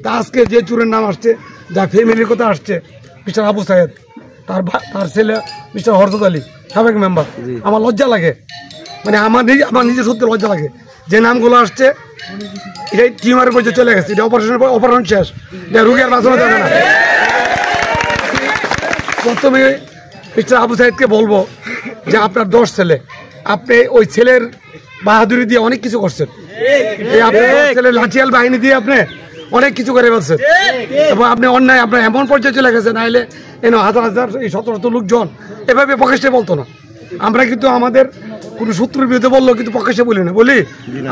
তা আজকে যে চোরের নাম আসছে, যা ফ্যামিলির কথা আসছে, মিস্টার আবু সাহেদ, তার ছেলে মিস্টার হরজত আলী, সাবেক মেম্বার, আমার লজ্জা লাগে, মানে আমার নিজে সত্যি লজ্জা লাগে। যে নামগুলো আসছে এটাই টিউমারের পর্যন্ত চলে গেছে, এটা অপারেশন শেষ, এটা রুগী আর বাঁচানো যাবে না। প্রথমে মিস্টার আবু সাহেদকে বলবো যে আপনার 10 ছেলে, আপনি ওই ছেলের বাহাদুরি দিয়ে অনেক কিছু করছেন, এই আপনার ছেলের লাঠিয়াল বাহিনী দিয়ে আপনি অনেক কিছু করে ফেলছেন, এবং আপনি অন্যায় আপনার এমন পর্যায়ে চলে গেছেন, নাইলে হাজার হাজার এই শত শত লোকজন এভাবে প্রকাশ্যে বলতো না। আমরা কিন্তু আমাদের কোনো সূত্রের বিরুদ্ধে বললো কিন্তু প্রকাশ্যে বলি না, বলি।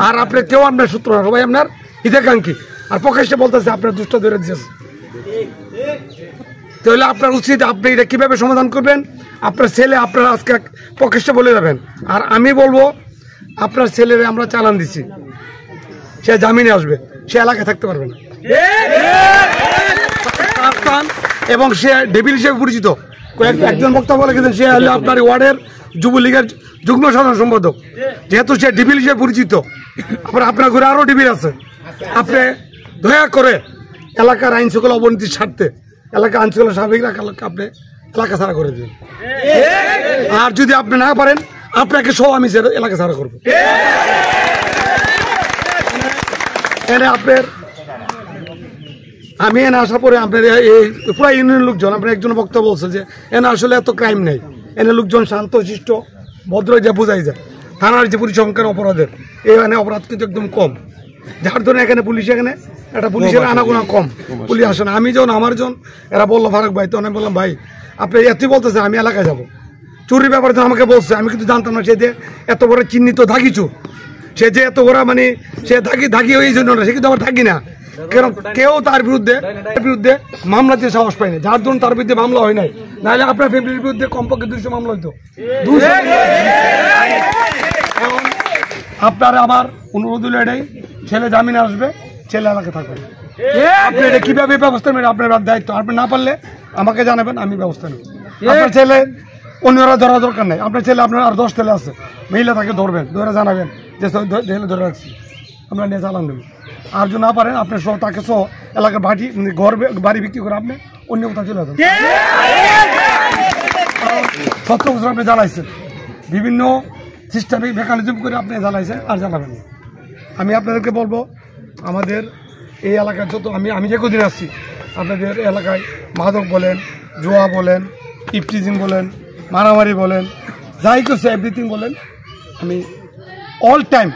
আর আপনি কেউ আপনার সূত্র না, সবাই আপনার হিতাকাঙ্ক্ষী, আর প্রকাশ্যে বলতেছে আপনার দুষ্ট ধরে দিয়েছে। তাহলে আপনার উচিত আপনি এটা কিভাবে সমাধান করবেন। আপনার ছেলে আপনার আজকে প্রকাশ্যে বলে যাবেন, আর আমি বলবো আপনার ছেলেরে আমরা চালান দিচ্ছি, সে জামিনে আসবে, সে এলাকায় থাকতে পারবে না, এবং সে ডেভিল হিসেবে পরিচিত। একজন বক্তা বলে গেছেন সে হলে আপনার ওয়ার্ডের যুবলীগের যুগ্ম সাধারণ সম্পাদক, যেহেতু সে ডেভিল হিসেবে পরিচিত। আপনার ঘরে আরো ডেভিল আছে। আপনি দয়া করে এলাকার আইন শৃঙ্খলা অবনতির স্বার্থে এলাকার আইন শৃঙ্খলা স্বাভাবিক রাখা আপনি এলাকা ছাড়া করে দেবেন, আর যদি আপনি না পারেন আপনাকে সহ আমি এলাকা ছাড়া করবো। আপনার আমি এনে আসার পরে আপনার এই পুরো ইউনিয়নের লোকজন, আপনার একজন বক্তা বলছে যে এনে আসলে এত ক্রাইম নেই, এনে লোকজন শান্ত শিষ্ট ভদ্র যা বোঝাই যায়। থানার যে পরিসংখ্যান অপরাধের এখানে অপরাধ কিন্তু একদম কম, যার ধরনের এখানে পুলিশ এখানে একটা পুলিশের আনাগোনা কম, পুলিশ আসে না। আমি যখন আমার এরা বললো ফারুক ভাই, তখন আমি বললাম ভাই আপনি এতই বলতেছে, আমি এলাকায় যাবো। চুরির ব্যাপারে তো আমাকে বলছে, আমি কিন্তু জানতাম না সে যে এত বড় চিহ্নিত দাগি চোর, সে যে এত বড় মানে সে দাগি এই জন্য না, সে কিন্তু আমার থাকি না। কারণ কেউ তার বিরুদ্ধে মামলা দিয়ে সাহস পায় না, যার জন্য তার বিরুদ্ধে মামলা হয় নাই, নাহলে আপনার ফ্যামিলির বিরুদ্ধে কমপক্ষে 200 মামলা হইতো। এখন আপনার আমার অনুরোধ হলো এটাই, ছেলে জামিনে আসবে, ছেলে এলাকায় থাকবে। আপনি এটা কিভাবে ব্যবস্থা নেবেন আপনার দায়িত্ব, আপনি না পারলে আমাকে জানাবেন, আমি ব্যবস্থা নেব। আপনার ছেলে অন্যরা ধরা দরকার নেই, আপনার ছেলে আপনার আর 10 ছেলে আছে, মহিলা তাকে ধরবেন, ধরে জানাবেন যে ধরে রাখছি, আমরা নিয়ে চালান দেবেন। আর যদি না পারেন আপনি সহ তাকে সহ এলাকার বাড়ি বিক্রি করে আপনি অন্য কোথাও চলে যাবেন। 17 বছর আপনি জ্বালাইছেন, বিভিন্ন সিস্টেমিক মেকানিজম করে আপনি জ্বালাইছেন, আর জ্বালাবেন না। আমি আপনাদেরকে বলবো আমাদের এই এলাকার যত আমি যে কদিন আসছি, আপনাদের এলাকায় মাদক বলেন, জুয়া বলেন, ইফটিজিং বলেন, মারামারি বলেন, যাই করছে এভরিথিং বলেন, আমি অল টাইম